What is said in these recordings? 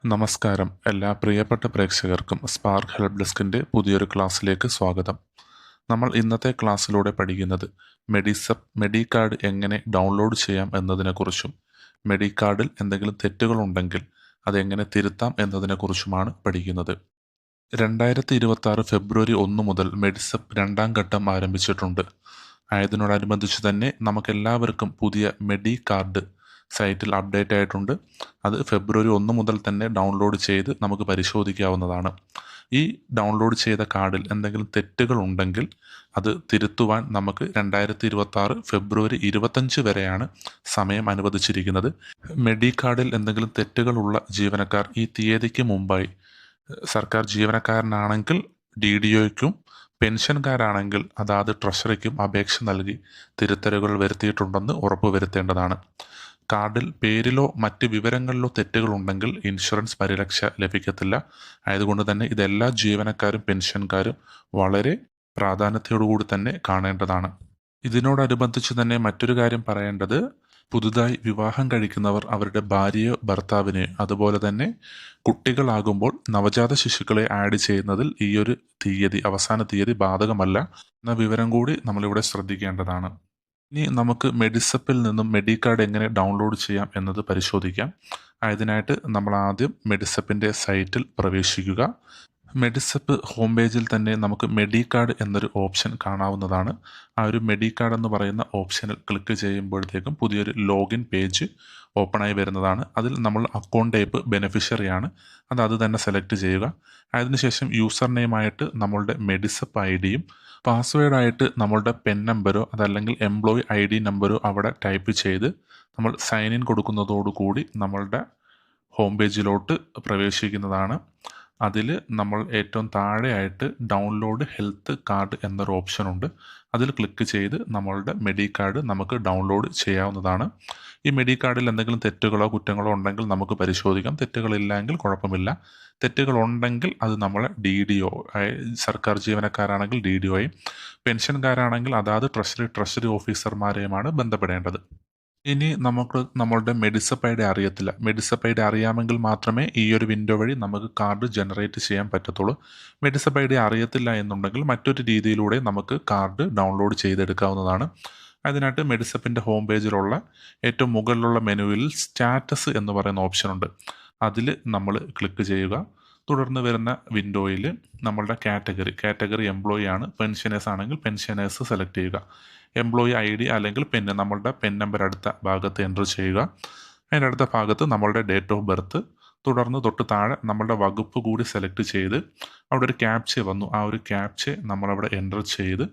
നമസ്കാരം എല്ലാ പ്രിയപ്പെട്ട പ്രേക്ഷകർക്കും സ്പാർക്ക് ഹെൽപ്പ് ഡെസ്കിൻ്റെ പുതിയൊരു ക്ലാസ്സിലേക്ക് സ്വാഗതം. നമ്മൾ ഇന്നത്തെ ക്ലാസ്സിലൂടെ പഠിക്കുന്നത് മെഡികാർഡ് എങ്ങനെ ഡൗൺലോഡ് ചെയ്യാം എന്നതിനെക്കുറിച്ചും മെഡികാർഡിൽ എന്തെങ്കിലും തെറ്റുകളുണ്ടെങ്കിൽ അതെങ്ങനെ തിരുത്താം എന്നതിനെക്കുറിച്ചുമാണ് പഠിക്കുന്നത്. 2026 ഫെബ്രുവരി 1 മുതൽ മെഡിസപ്പ് രണ്ടാം ഘട്ടം ആരംഭിച്ചിട്ടുണ്ട്. ആയതിനോടനുബന്ധിച്ച് തന്നെ നമുക്കെല്ലാവർക്കും പുതിയ മെഡികാർഡ് സൈറ്റിൽ അപ്ഡേറ്റ് ആയിട്ടുണ്ട്. അത് ഫെബ്രുവരി 1 മുതൽ തന്നെ ഡൗൺലോഡ് ചെയ്ത് നമുക്ക് പരിശോധിക്കാവുന്നതാണ്. ഈ ഡൗൺലോഡ് ചെയ്ത കാർഡിൽ എന്തെങ്കിലും തെറ്റുകൾ ഉണ്ടെങ്കിൽ അത് തിരുത്തുവാൻ നമുക്ക് 2026 ഫെബ്രുവരി 25 വരെയാണ് സമയം അനുവദിച്ചിരിക്കുന്നത്. മെഡികാർഡിൽ എന്തെങ്കിലും തെറ്റുകളുള്ള ജീവനക്കാർ ഈ തീയതിക്ക് മുമ്പായി സർക്കാർ ജീവനക്കാരനാണെങ്കിൽ DDOയ്ക്കും പെൻഷൻകാരാണെങ്കിൽ അതാത് ട്രഷറിക്കും അപേക്ഷ നൽകി തിരുത്തലുകൾ വരുത്തിയിട്ടുണ്ടെന്ന് ഉറപ്പുവരുത്തേണ്ടതാണ്. കാർഡിൽ പേരിലോ മറ്റ് വിവരങ്ങളിലോ തെറ്റുകളുണ്ടെങ്കിൽ ഇൻഷുറൻസ് പരിരക്ഷ ലഭിക്കത്തില്ല. ആയതുകൊണ്ട് തന്നെ ഇതെല്ലാ ജീവനക്കാരും പെൻഷൻകാരും വളരെ പ്രാധാന്യത്തോടുകൂടി തന്നെ കാണേണ്ടതാണ്. ഇതിനോടനുബന്ധിച്ച് തന്നെ മറ്റൊരു കാര്യം പറയേണ്ടത്, പുതുതായി വിവാഹം കഴിക്കുന്നവർ അവരുടെ ഭാര്യയോ ഭർത്താവിനെയോ അതുപോലെ തന്നെ കുട്ടികളാകുമ്പോൾ നവജാത ശിശുക്കളെ ആഡ് ചെയ്യുന്നതിൽ ഈ ഒരു അവസാന തീയതി ബാധകമല്ല എന്ന വിവരം കൂടി നമ്മളിവിടെ ശ്രദ്ധിക്കേണ്ടതാണ്. ഇനി നമുക്ക് മെഡിസപ്പിൽ നിന്നും മെഡികാർഡ് എങ്ങനെ ഡൗൺലോഡ് ചെയ്യാം എന്നത് പരിശോധിക്കാം. അതിനായിട്ട് നമ്മൾ ആദ്യം മെഡിസപ്പിൻ്റെ സൈറ്റിൽ പ്രവേശിക്കുക. മെഡിസപ്പ് ഹോം പേജിൽ തന്നെ നമുക്ക് മെഡികാർഡ് എന്നൊരു ഓപ്ഷൻ കാണാവുന്നതാണ്. ആ ഒരു മെഡികാർഡ് എന്ന് പറയുന്ന ഓപ്ഷനിൽ ക്ലിക്ക് ചെയ്യുമ്പോഴത്തേക്കും പുതിയൊരു ലോഗിൻ പേജ് ഓപ്പണായി വരുന്നതാണ്. അതിൽ നമ്മൾ അക്കൗണ്ട് ടൈപ്പ് ബെനിഫിഷ്യറിയാണ്, അത് തന്നെ സെലക്ട് ചെയ്യുക. അതിനുശേഷം യൂസർ നെയിമായിട്ട് നമ്മളുടെ മെഡിസപ്പ് ID-യും പാസ്വേഡായിട്ട് നമ്മളുടെ പെൻ നമ്പരോ അതല്ലെങ്കിൽ എംപ്ലോയി ID നമ്പരോ അവിടെ ടൈപ്പ് ചെയ്ത് നമ്മൾ സൈൻ ഇൻ കൊടുക്കുന്നതോടുകൂടി നമ്മളുടെ ഹോം പേജിലോട്ട് പ്രവേശിക്കുന്നതാണ്. അതിൽ നമ്മൾ ഏറ്റവും താഴെയായിട്ട് ഡൗൺലോഡ് ഹെൽത്ത് കാർഡ് എന്നൊരു ഓപ്ഷനുണ്ട്. അതിൽ ക്ലിക്ക് ചെയ്ത് നമ്മളുടെ മെഡികാർഡ് നമുക്ക് ഡൗൺലോഡ് ചെയ്യാവുന്നതാണ്. ഈ മെഡികാർഡിൽ എന്തെങ്കിലും തെറ്റുകളോ കുറ്റങ്ങളോ ഉണ്ടെങ്കിൽ നമുക്ക് പരിശോധിക്കാം. തെറ്റുകളില്ലെങ്കിൽ കുഴപ്പമില്ല. തെറ്റുകളുണ്ടെങ്കിൽ അത് നമ്മളെ DDO, സർക്കാർ ജീവനക്കാരാണെങ്കിൽ DDOയും പെൻഷൻകാരാണെങ്കിൽ അതാത് ട്രഷറി ഓഫീസർമാരെയുമാണ് ബന്ധപ്പെടേണ്ടത്. ഇനി നമുക്ക് നമ്മളുടെ മെഡിസപ്പ് ID അറിയത്തില്ല. മെഡിസപ്പ് ID അറിയാമെങ്കിൽ മാത്രമേ ഈ ഒരു വിൻഡോ വഴി നമുക്ക് കാർഡ് ജനറേറ്റ് ചെയ്യാൻ പറ്റത്തുള്ളൂ. മെഡിസപ്പ് ID അറിയത്തില്ല എന്നുണ്ടെങ്കിൽ മറ്റൊരു രീതിയിലൂടെ നമുക്ക് കാർഡ് ഡൗൺലോഡ് ചെയ്തെടുക്കാവുന്നതാണ്. അതിനായിട്ട് മെഡിസപ്പിൻ്റെ ഹോം പേജിലുള്ള ഏറ്റവും മുകളിലുള്ള മെനുവിൽ സ്റ്റാറ്റസ് എന്ന് പറയുന്ന ഓപ്ഷനുണ്ട്. അതിൽ നമ്മൾ ക്ലിക്ക് ചെയ്യുക. തുടർന്ന് വരുന്ന വിൻഡോയിൽ നമ്മളുടെ കാറ്റഗറി എംപ്ലോയി ആണ്. പെൻഷനേഴ്സ് ആണെങ്കിൽ പെൻഷനേഴ്സ് സെലക്ട് ചെയ്യുക. എംപ്ലോയി ID അല്ലെങ്കിൽ നമ്മളുടെ പെൻ നമ്പർ അടുത്ത ഭാഗത്ത് എൻ്റർ ചെയ്യുക. അതിൻ്റെ അടുത്ത ഭാഗത്ത് നമ്മളുടെ ഡേറ്റ് ഓഫ് ബർത്ത്, തുടർന്ന് തൊട്ട് താഴെ നമ്മളുടെ വകുപ്പ് കൂടി സെലക്ട് ചെയ്ത് അവിടെ ഒരു ക്യാപ്ച വന്നു. ആ ഒരു ക്യാപ്ച നമ്മളവിടെ എൻ്റർ ചെയ്ത്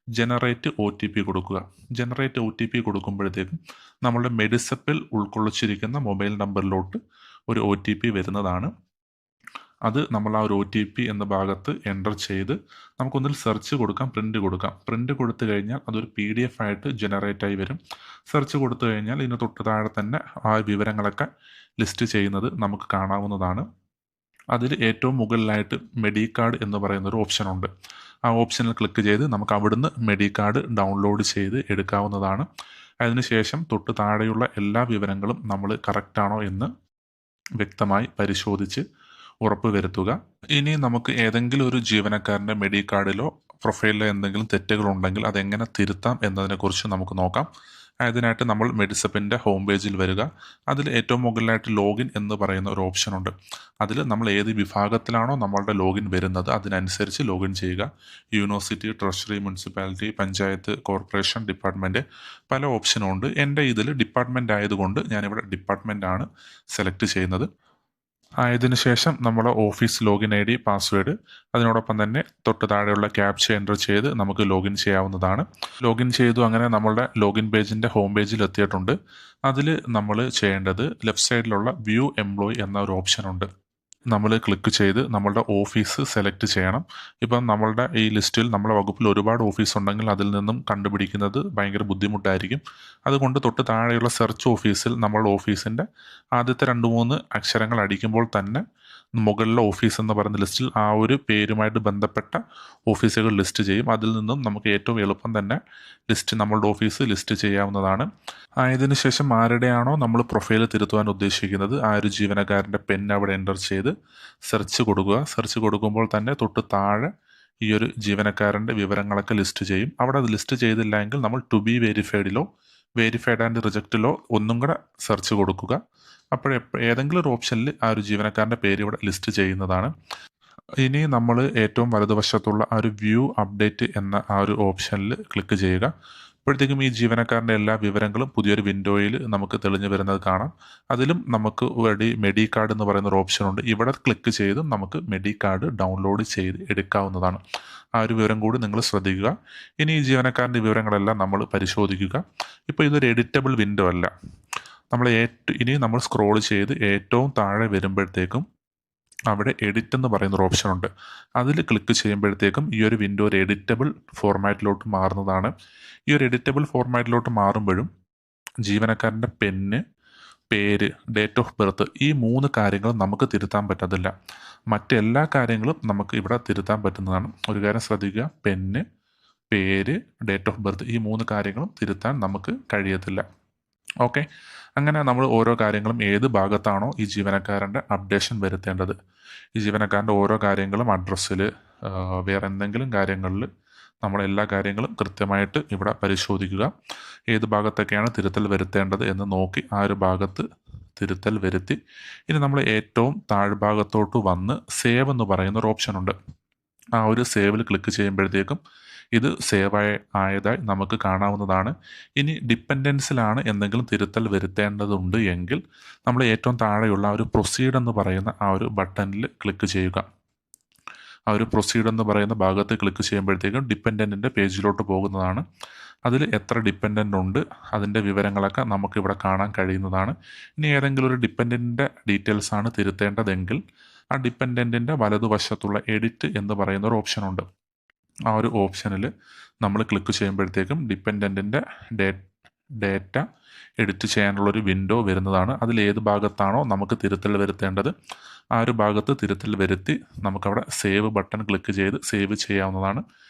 ജനറേറ്റ് OTP കൊടുക്കുക. ജനറേറ്റ് OTP കൊടുക്കുമ്പോഴത്തേക്കും നമ്മളുടെ മെഡിസപ്പിൽ ഉൾക്കൊള്ളിച്ചിരിക്കുന്ന മൊബൈൽ നമ്പറിലോട്ട് ഒരു OTP വരുന്നതാണ്. അത് നമ്മൾ ആ ഒരു OTP എന്ന ഭാഗത്ത് എൻ്റർ ചെയ്ത് നമുക്കൊന്നിൽ സെർച്ച് കൊടുക്കാം, പ്രിൻ്റ് കൊടുക്കാം. പ്രിൻ്റ് കൊടുത്തു കഴിഞ്ഞാൽ അതൊരു PDF ആയിട്ട് ജനറേറ്റ് ആയി വരും. സെർച്ച് കൊടുത്തു കഴിഞ്ഞാൽ ഇതിന് തൊട്ട് താഴെ തന്നെ ആ വിവരങ്ങളൊക്കെ ലിസ്റ്റ് ചെയ്യുന്നത് നമുക്ക് കാണാവുന്നതാണ്. അതിൽ ഏറ്റവും മുകളിലായിട്ട് മെഡികാർഡ് എന്ന് പറയുന്നൊരു ഓപ്ഷനുണ്ട്. ആ ഓപ്ഷനിൽ ക്ലിക്ക് ചെയ്ത് നമുക്ക് അവിടുന്ന് മെഡികാർഡ് ഡൗൺലോഡ് ചെയ്ത് എടുക്കാവുന്നതാണ്. അതിനുശേഷം തൊട്ട് താഴെയുള്ള എല്ലാ വിവരങ്ങളും നമ്മൾ കറക്റ്റാണോ എന്ന് വ്യക്തമായി പരിശോധിച്ച് ഉറപ്പുവരുത്തുക. ഇനി നമുക്ക് ഏതെങ്കിലും ഒരു ജീവനക്കാരൻ്റെ മെഡികാർഡിലോ പ്രൊഫൈലിലോ എന്തെങ്കിലും തെറ്റുകളുണ്ടെങ്കിൽ അതെങ്ങനെ തിരുത്താം എന്നതിനെക്കുറിച്ച് നമുക്ക് നോക്കാം. അതിനായിട്ട് നമ്മൾ മെഡിസപ്പിൻ്റെ ഹോം പേജിൽ വരിക. അതിൽ ഏറ്റവും മുകളിലായിട്ട് ലോഗിൻ എന്ന് പറയുന്ന ഒരു ഓപ്ഷനുണ്ട്. അതിൽ നമ്മൾ ഏത് വിഭാഗത്തിലാണോ നമ്മളുടെ ലോഗിൻ വരുന്നത് അതിനനുസരിച്ച് ലോഗിൻ ചെയ്യുക. University, treasury, municipality, panchayat, corporation, department, പല ഓപ്ഷനും ഉണ്ട്. എൻ്റെ ഇതിൽ ഡിപ്പാർട്ട്മെൻറ്റ് ആയതുകൊണ്ട് ഞാനിവിടെ ഡിപ്പാർട്ട്മെൻറ്റാണ് സെലക്ട് ചെയ്യുന്നത്. ആയതിനു ശേഷം നമ്മുടെ ഓഫീസ് ലോഗിൻ ID, പാസ്വേഡ്, അതിനോടൊപ്പം തന്നെ തൊട്ട് താഴെയുള്ള ക്യാപ്ച എൻ്റർ ചെയ്ത് നമുക്ക് ലോഗിൻ ചെയ്യാവുന്നതാണ്. ലോഗിൻ ചെയ്തു. അങ്ങനെ നമ്മളുടെ ലോഗിൻ പേജിൻ്റെ ഹോം പേജിൽ എത്തിയിട്ടുണ്ട്. അതിൽ നമ്മൾ ചെയ്യേണ്ടത് ലെഫ്റ്റ് സൈഡിലുള്ള വ്യൂ എംപ്ലോയി എന്ന ഒരു ഓപ്ഷനുണ്ട്. നമ്മൾ ക്ലിക്ക് ചെയ്ത് നമ്മളുടെ ഓഫീസ് സെലക്ട് ചെയ്യണം. ഇപ്പം നമ്മളുടെ ഈ ലിസ്റ്റിൽ നമ്മളെ വകുപ്പിൽ ഒരുപാട് ഓഫീസ് ഉണ്ടെങ്കിൽ അതിൽ നിന്നും കണ്ടുപിടിക്കുന്നത് ഭയങ്കര ബുദ്ധിമുട്ടായിരിക്കും. അതുകൊണ്ട് തൊട്ട് താഴെയുള്ള സെർച്ച് ഓഫീസിൽ നമ്മളുടെ ഓഫീസിൻ്റെ ആദ്യത്തെ 2-3 അക്ഷരങ്ങൾ അടിക്കുമ്പോൾ തന്നെ മുകളിലെ ഓഫീസ് എന്ന് പറയുന്ന ലിസ്റ്റിൽ ആ ഒരു പേരുമായിട്ട് ബന്ധപ്പെട്ട ഓഫീസുകൾ ലിസ്റ്റ് ചെയ്യും. അതിൽ നിന്നും നമുക്ക് ഏറ്റവും എളുപ്പം തന്നെ നമ്മളുടെ ഓഫീസ് ലിസ്റ്റ് ചെയ്യാവുന്നതാണ്. ആയതിനു ശേഷം ആരുടെയാണോ നമ്മൾ പ്രൊഫൈൽ തിരുത്തുവാൻ ഉദ്ദേശിക്കുന്നത് ആ ഒരു ജീവനക്കാരൻ്റെ അവിടെ എൻ്റർ ചെയ്ത് സെർച്ച് കൊടുക്കുക. സെർച്ച് കൊടുക്കുമ്പോൾ തന്നെ തൊട്ട് താഴെ ഈ ഒരു ജീവനക്കാരൻ്റെ വിവരങ്ങളൊക്കെ ലിസ്റ്റ് ചെയ്യും. അവിടെ അത് ലിസ്റ്റ് ചെയ്തില്ല എങ്കിൽ നമ്മൾ ടു ബി വെരിഫൈഡിലോ വെരിഫൈഡ് ആൻഡ് റിജക്റ്റിലോ ഒന്നും കൂടെ സെർച്ച് കൊടുക്കുക. അപ്പോൾ ഏതെങ്കിലും ഒരു ഓപ്ഷനിൽ ആ ഒരു ജീവനക്കാരൻ്റെ പേര് ഇവിടെ ലിസ്റ്റ് ചെയ്യുന്നതാണ്. ഇനി നമ്മൾ ഏറ്റവും വലതുവശത്തുള്ള ആ ഒരു വ്യൂ അപ്ഡേറ്റ് എന്ന ആ ഒരു ഓപ്ഷനിൽ ക്ലിക്ക് ചെയ്യുക. അപ്പോഴത്തേക്കും ഈ ജീവനക്കാരൻ്റെ എല്ലാ വിവരങ്ങളും പുതിയൊരു വിൻഡോയിൽ നമുക്ക് തെളിഞ്ഞു വരുന്നത് കാണാം. അതിലും നമുക്ക് മെഡി കാർഡ് എന്ന് പറയുന്ന ഒരു ഓപ്ഷൻ ഉണ്ട്. ഇവിടെ ക്ലിക്ക് ചെയ്ത് നമുക്ക് മെഡി കാർഡ് ഡൗൺലോഡ് ചെയ്ത് എടുക്കാവുന്നതാണ്. ആ ഒരു വിവരം കൂടി നിങ്ങൾ ശ്രദ്ധിക്കുക. ഇനി ഈ ജീവനക്കാരൻ്റെ വിവരങ്ങളെല്ലാം നമ്മൾ പരിശോധിക്കുക. ഇപ്പോൾ ഇതൊരു എഡിറ്റബിൾ വിൻഡോ അല്ല. ഇനി നമ്മൾ സ്ക്രോൾ ചെയ്ത് ഏറ്റവും താഴെ വരുമ്പോഴത്തേക്കും അവിടെ എഡിറ്റ് എന്ന് പറയുന്നൊരു ഓപ്ഷൻ ഉണ്ട്. അതിൽ ക്ലിക്ക് ചെയ്യുമ്പോഴത്തേക്കും ഈ ഒരു വിൻഡോ ഒരു എഡിറ്റബിൾ ഫോർമാറ്റിലോട്ട് മാറുന്നതാണ്. ഈ ഒരു എഡിറ്റബിൾ ഫോർമാറ്റിലോട്ട് മാറുമ്പോഴും ജീവനക്കാരൻ്റെ പേര്, ഡേറ്റ് ഓഫ് ബർത്ത് ഈ 3 കാര്യങ്ങളും നമുക്ക് തിരുത്താൻ പറ്റത്തില്ല. മറ്റെല്ലാ കാര്യങ്ങളും നമുക്ക് ഇവിടെ തിരുത്താൻ പറ്റുന്നതാണ്. ഒരു കാര്യം ശ്രദ്ധിക്കുക, പേര്, ഡേറ്റ് ഓഫ് ബർത്ത് ഈ 3 കാര്യങ്ങളും തിരുത്താൻ നമുക്ക് കഴിയത്തില്ല. ഓക്കെ, അങ്ങനെ നമ്മൾ ഓരോ കാര്യങ്ങളും ഏത് ഭാഗത്താണോ ഈ ജീവനക്കാരൻ്റെ അപ്ഡേഷൻ വരുത്തേണ്ടത്, ഈ ജീവനക്കാരൻ്റെ ഓരോ കാര്യങ്ങളും അഡ്രസ്സിൽ വേറെ എന്തെങ്കിലും കാര്യങ്ങളിൽ നമ്മൾ എല്ലാ കാര്യങ്ങളും കൃത്യമായിട്ട് ഇവിടെ പരിശോധിക്കുക. ഏത് ഭാഗത്തൊക്കെയാണ് തിരുത്തൽ വരുത്തേണ്ടത് എന്ന് നോക്കി ആ ഒരു ഭാഗത്ത് തിരുത്തൽ വരുത്തി ഇനി നമ്മൾ ഏറ്റവും താഴ്ഭാഗത്തോട്ട് വന്ന് സേവ് എന്ന് പറയുന്ന ഒരു ഓപ്ഷൻ ഉണ്ട്. ആ ഒരു സേവിൽ ക്ലിക്ക് ചെയ്യുമ്പോഴത്തേക്കും ഇത് സേവ് ആയതായി നമുക്ക് കാണാവുന്നതാണ്. ഇനി ഡിപ്പെൻഡൻസിലാണ് എന്തെങ്കിലും തിരുത്തൽ വരുത്തേണ്ടതുണ്ട് എങ്കിൽ നമ്മൾ ഏറ്റവും താഴെയുള്ള ആ ഒരു പ്രൊസീഡ് എന്ന് പറയുന്ന ആ ഒരു ബട്ടണിൽ ക്ലിക്ക് ചെയ്യുക. ആ ഒരു പ്രൊസീഡ് എന്ന് പറയുന്ന ഭാഗത്ത് ക്ലിക്ക് ചെയ്യുമ്പോഴത്തേക്കും ഡിപ്പെൻഡൻറ്റിൻ്റെ പേജിലോട്ട് പോകുന്നതാണ്. അതിൽ എത്ര ഡിപ്പെൻഡൻ്റ് ഉണ്ട് അതിൻ്റെ വിവരങ്ങളൊക്കെ നമുക്കിവിടെ കാണാൻ കഴിയുന്നതാണ്. ഇനി ഏതെങ്കിലും ഒരു ഡിപ്പെൻഡൻറ്റിൻ്റെ ഡീറ്റെയിൽസ് ആണ് തിരുത്തേണ്ടതെങ്കിൽ ആ ഡിപ്പെൻഡൻറ്റിൻ്റെ വലതുവശത്തുള്ള എഡിറ്റ് എന്ന് പറയുന്ന ഒരു ഓപ്ഷനുണ്ട്. ആ ഒരു ഓപ്ഷനിൽ നമ്മൾ ക്ലിക്ക് ചെയ്യുമ്പോഴത്തേക്കും ഡിപ്പെൻഡൻറ്റിൻ്റെ ഡേറ്റ എഡിറ്റ് ചെയ്യാനുള്ളൊരു വിൻഡോ വരുന്നതാണ്. അതിൽ ഏത് ഭാഗത്താണോ നമുക്ക് തിരുത്തൽ വരുത്തേണ്ടത് ആ ഒരു ഭാഗത്ത് തിരുത്തൽ വരുത്തി നമുക്കവിടെ സേവ് ബട്ടൺ ക്ലിക്ക് ചെയ്ത് സേവ് ചെയ്യാവുന്നതാണ്.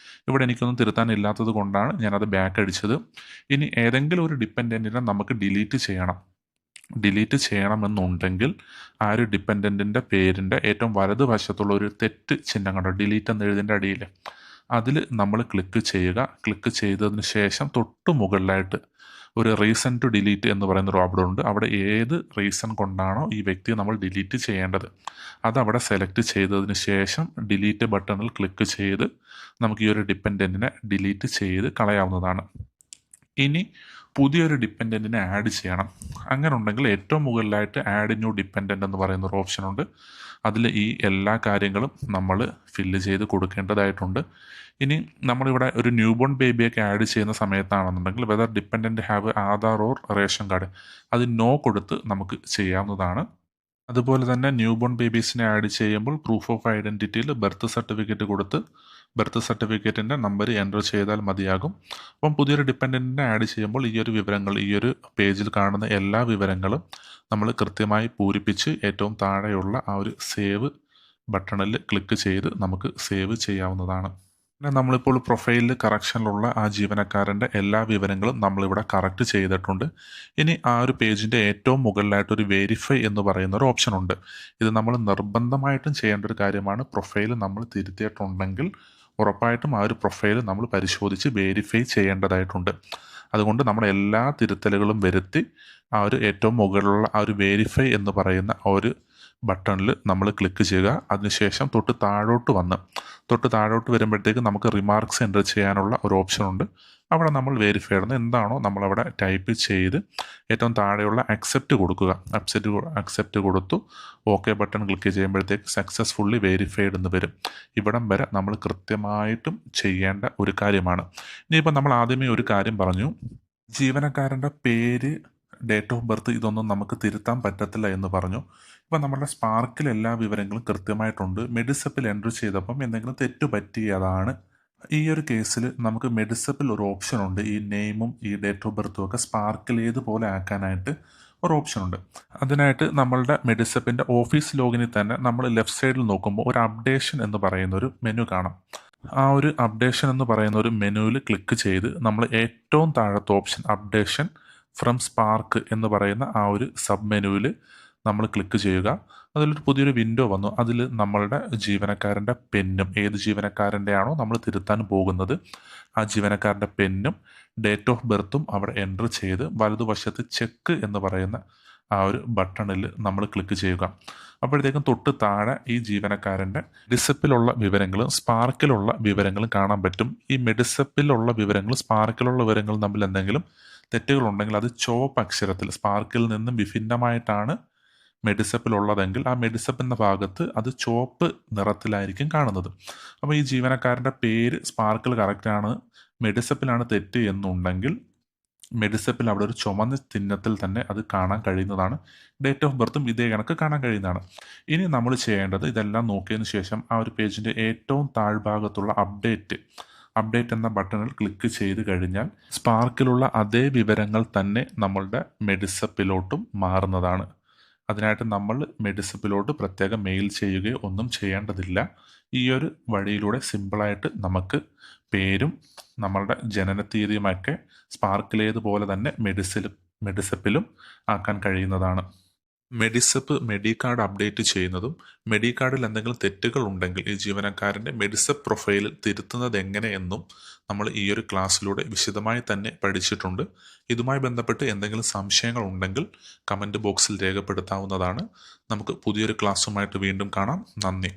ഇവിടെ എനിക്കൊന്നും തിരുത്താനില്ലാത്തത് കൊണ്ടാണ് ഞാനത് ബാക്ക് അടിച്ചത്. ഇനി ഏതെങ്കിലും ഒരു ഡിപ്പെൻഡൻറ്റിനെ നമുക്ക് ഡിലീറ്റ് ചെയ്യണമെന്നുണ്ടെങ്കിൽ ആ ഒരു ഡിപ്പെൻഡൻറ്റിൻ്റെ പേരിൻ്റെ ഏറ്റവും വലതുവശത്തുള്ള ഒരു തെറ്റ് ചിഹ്നം കണ്ടോ, ഡിലീറ്റ് എന്ന് എഴുതിൻ്റെ അടിയിൽ അതിൽ നമ്മൾ ക്ലിക്ക് ചെയ്യുക. ക്ലിക്ക് ചെയ്തതിന് ശേഷം തൊട്ട് മുകളിലായിട്ട് ഒരു റീസൺ ടു ഡിലീറ്റ് എന്ന് പറയുന്ന ഒരു ഓപ്ഷൻ ഉണ്ട്. അവിടെ ഏത് റീസൺ കൊണ്ടാണോ ഈ വ്യക്തിയെ നമ്മൾ ഡിലീറ്റ് ചെയ്യേണ്ടത് അതവിടെ സെലക്ട് ചെയ്തതിന് ശേഷം ഡിലീറ്റ് ബട്ടണിൽ ക്ലിക്ക് ചെയ്ത് നമുക്ക് ഈ ഒരു ഡിപ്പെൻഡൻറ്റിനെ ഡിലീറ്റ് ചെയ്ത് കളയാവുന്നതാണ്. ഇനി പുതിയൊരു ഡിപ്പെൻഡൻറ്റിനെ ആഡ് ചെയ്യണം. അങ്ങനെ ഉണ്ടെങ്കിൽ ഏറ്റവും മുകളിലായിട്ട് ആഡ് ന്യൂ ഡിപ്പെൻഡൻ്റ് എന്ന് പറയുന്ന ഒരു ഓപ്ഷനുണ്ട്. അതിൽ ഈ എല്ലാ കാര്യങ്ങളും നമ്മൾ ഫില്ല് ചെയ്ത് കൊടുക്കേണ്ടതായിട്ടുണ്ട്. ഇനി നമ്മളിവിടെ ഒരു ന്യൂ ബോൺ ബേബിയൊക്കെ ആഡ് ചെയ്യുന്ന സമയത്താണെന്നുണ്ടെങ്കിൽ whether dependent have Aadhaar or ration card അത് നോ കൊടുത്ത് നമുക്ക് ചെയ്യാവുന്നതാണ്. അതുപോലെ തന്നെ ന്യൂ ബോൺ ബേബീസിനെ ആഡ് ചെയ്യുമ്പോൾ പ്രൂഫ് ഓഫ് ഐഡൻറ്റിറ്റിയിൽ ബർത്ത് സർട്ടിഫിക്കറ്റ് കൊടുത്ത് ബർത്ത് സർട്ടിഫിക്കറ്റിൻ്റെ നമ്പർ എൻ്റർ ചെയ്താൽ മതിയാകും. അപ്പം പുതിയൊരു ഡിപ്പെൻഡൻറ്റിനെ ആഡ് ചെയ്യുമ്പോൾ ഈ ഒരു വിവരങ്ങൾ ഈ ഒരു പേജിൽ കാണുന്ന എല്ലാ വിവരങ്ങളും നമ്മൾ കൃത്യമായി പൂരിപ്പിച്ച് ഏറ്റവും താഴെയുള്ള ആ ഒരു സേവ് ബട്ടണിൽ ക്ലിക്ക് ചെയ്ത് നമുക്ക് സേവ് ചെയ്യാവുന്നതാണ്. പിന്നെ നമ്മളിപ്പോൾ പ്രൊഫൈലിൽ കറക്ഷനിലുള്ള ആ ജീവനക്കാരൻ്റെ എല്ലാ വിവരങ്ങളും നമ്മളിവിടെ കറക്റ്റ് ചെയ്തിട്ടുണ്ട്. ഇനി ആ ഒരു പേജിൻ്റെ ഏറ്റവും മുകളിലായിട്ടൊരു വെരിഫൈ എന്ന് പറയുന്ന ഒരു ഓപ്ഷൻ ഉണ്ട്. ഇത് നമ്മൾ നിർബന്ധമായിട്ടും ചെയ്യേണ്ട ഒരു കാര്യമാണ്. പ്രൊഫൈൽ നമ്മൾ തിരുത്തിയിട്ടുണ്ടെങ്കിൽ ഉറപ്പായിട്ടും ആ ഒരു പ്രൊഫൈൽ നമ്മൾ പരിശോധിച്ച് വെരിഫൈ ചെയ്യേണ്ടതായിട്ടുണ്ട്. അതുകൊണ്ട് നമ്മൾ എല്ലാ തിരുത്തലുകളും വരുത്തി ആ ഒരു ഏറ്റവും മുകളിലുള്ള ആ ഒരു വെരിഫൈ എന്ന് പറയുന്ന ആ ഒരു ബട്ടണിൽ നമ്മൾ ക്ലിക്ക് ചെയ്യുക. അതിനുശേഷം തൊട്ട് താഴോട്ട് വരുമ്പോഴത്തേക്ക് നമുക്ക് റിമാർക്സ് എൻ്റർ ചെയ്യാനുള്ള ഒരു ഓപ്ഷൻ ഉണ്ട്. അവിടെ നമ്മൾ വെരിഫൈ ചെയ്യുന്ന എന്താണോ നമ്മളവിടെ ടൈപ്പ് ചെയ്ത് ഏറ്റവും താഴെയുള്ള അക്സെപ്റ്റ് കൊടുക്കുക. അക്സെപ്റ്റ് കൊടുത്തു ഓക്കെ ബട്ടൺ ക്ലിക്ക് ചെയ്യുമ്പോഴത്തേക്ക് സക്സസ്ഫുള്ളി വെരിഫൈഡ് എന്ന് വരും. ഇവിടം വരെ നമ്മൾ കൃത്യമായിട്ടും ചെയ്യേണ്ട ഒരു കാര്യമാണ്. ഇനിയിപ്പോൾ നമ്മൾ ആദ്യമേ ഒരു കാര്യം പറഞ്ഞു, ജീവനക്കാരൻ്റെ പേര്, ഡേറ്റ് ഓഫ് ബർത്ത് ഇതൊന്നും നമുക്ക് തിരുത്താൻ പറ്റത്തില്ല എന്ന് പറഞ്ഞു. ഇപ്പോൾ നമ്മുടെ സ്പാർക്കിൽ എല്ലാ വിവരങ്ങളും കൃത്യമായിട്ടുണ്ട്. മെഡിസപ്പിൽ എൻട്രി ചെയ്തപ്പം എന്തെങ്കിലും തെറ്റ് പറ്റിയതാണ്. ഈ ഒരു കേസിൽ നമുക്ക് മെഡിസപ്പിൽ ഒരു ഓപ്ഷൻ ഉണ്ട്. ഈ നെയിമും ഈ ഡേറ്റ് ഓഫ് ബർത്തും ഒക്കെ സ്പാർക്കിൽ ഏതുപോലെ ആക്കാനായിട്ട് ഒരു ഓപ്ഷൻ ഉണ്ട്. അതിനായിട്ട് നമ്മളുടെ മെഡിസപ്പിൻ്റെ ഓഫീസ് ലോഗിനിൽ തന്നെ നമ്മൾ ലെഫ്റ്റ് സൈഡിൽ നോക്കുമ്പോൾ ഒരു അപ്ഡേഷൻ എന്ന് പറയുന്ന ഒരു മെനു കാണാം. ആ ഒരു അപ്ഡേഷൻ എന്ന് പറയുന്ന ഒരു മെനുവിൽ ക്ലിക്ക് ചെയ്ത് നമ്മൾ ഏറ്റവും താഴത്തെ ഓപ്ഷൻ അപ്ഡേഷൻ ഫ്രം സ്പാർക്ക് എന്ന് പറയുന്ന ആ ഒരു സബ് മെനുവിൽ നമ്മൾ ക്ലിക്ക് ചെയ്യുക. അതിലൊരു പുതിയൊരു വിൻഡോ വന്നു. അതിൽ നമ്മളുടെ ജീവനക്കാരൻ്റെ പെന്നും, ഏത് ജീവനക്കാരൻ്റെ ആണോ നമ്മൾ തിരുത്താൻ പോകുന്നത് ആ ജീവനക്കാരൻ്റെ പെന്നും ഡേറ്റ് ഓഫ് ബർത്തും അവിടെ എൻ്റർ ചെയ്ത് വലതുവശത്ത് ചെക്ക് എന്ന് പറയുന്ന ആ ഒരു ബട്ടണിൽ നമ്മൾ ക്ലിക്ക് ചെയ്യുക. അപ്പോഴത്തേക്കും തൊട്ട് താഴെ ഈ ജീവനക്കാരൻ്റെ മെഡിസപ്പിലുള്ള വിവരങ്ങളും സ്പാർക്കിലുള്ള വിവരങ്ങളും കാണാൻ പറ്റും. ഈ മെഡിസപ്പിലുള്ള വിവരങ്ങളും സ്പാർക്കിലുള്ള വിവരങ്ങളും തമ്മിൽ എന്തെങ്കിലും തെറ്റുകളുണ്ടെങ്കിൽ അത് ചുവപ്പ് അക്ഷരത്തിൽ സ്പാർക്കിൽ നിന്നും വിഭിന്നമായിട്ടാണ് മെഡിസപ്പിലുള്ളതെങ്കിൽ ആ മെഡിസപ്പ് എന്ന ഭാഗത്ത് അത് ചുവപ്പ് നിറത്തിലായിരിക്കും കാണുന്നത്. അപ്പോൾ ഈ ജീവനക്കാരൻ്റെ പേര് സ്പാർക്കിൽ കറക്റ്റാണ്, മെഡിസപ്പിലാണ് തെറ്റ് എന്നുണ്ടെങ്കിൽ മെഡിസപ്പിൽ അവിടെ ഒരു ചുമന്ന ചിഹ്നത്തിൽ തന്നെ അത് കാണാൻ കഴിയുന്നതാണ്. ഡേറ്റ് ഓഫ് ബർത്തും ഇതേ കണക്ക് കാണാൻ കഴിയുന്നതാണ്. ഇനി നമ്മൾ ചെയ്യേണ്ടത് ഇതെല്ലാം നോക്കിയതിന് ശേഷം ആ ഒരു പേജിൻ്റെ ഏറ്റവും താഴ്ഭാഗത്തുള്ള അപ്ഡേറ്റ് എന്ന ബട്ടണിൽ ക്ലിക്ക് ചെയ്ത് കഴിഞ്ഞാൽ സ്പാർക്കിലുള്ള അതേ വിവരങ്ങൾ തന്നെ നമ്മളുടെ മെഡിസപ്പിലോട്ടും മാറുന്നതാണ്. അതിനായിട്ട് നമ്മൾ മെഡിസപ്പിലോട്ട് പ്രത്യേകം മെയിൽ ചെയ്യുകയോ ഒന്നും ചെയ്യേണ്ടതില്ല. ഈ ഒരു വഴിയിലൂടെ സിമ്പിളായിട്ട് നമുക്ക് പേരും നമ്മളുടെ ജനനത്തീയതിയുമൊക്കെ സ്പാർക്കിലേതുപോലെ തന്നെ മെഡിസപ്പിലും ആക്കാൻ കഴിയുന്നതാണ്. മെഡിസപ്പ് മെഡികാർഡ് അപ്ഡേറ്റ് ചെയ്യുന്നതും മെഡികാർഡിൽ എന്തെങ്കിലും തെറ്റുകൾ ഉണ്ടെങ്കിൽ ഈ ജീവനക്കാരൻ്റെ മെഡിസപ്പ് പ്രൊഫൈലിൽ തിരുത്തുന്നത് എങ്ങനെയെന്നും നമ്മൾ ഈ ഒരു ക്ലാസ്സിലൂടെ വിശദമായി തന്നെ പഠിച്ചിട്ടുണ്ട്. ഇതുമായി ബന്ധപ്പെട്ട് എന്തെങ്കിലും സംശയങ്ങൾ ഉണ്ടെങ്കിൽ കമൻറ്റ് ബോക്സിൽ രേഖപ്പെടുത്താവുന്നതാണ്. നമുക്ക് പുതിയൊരു ക്ലാസ്സുമായിട്ട് വീണ്ടും കാണാം. നന്ദി.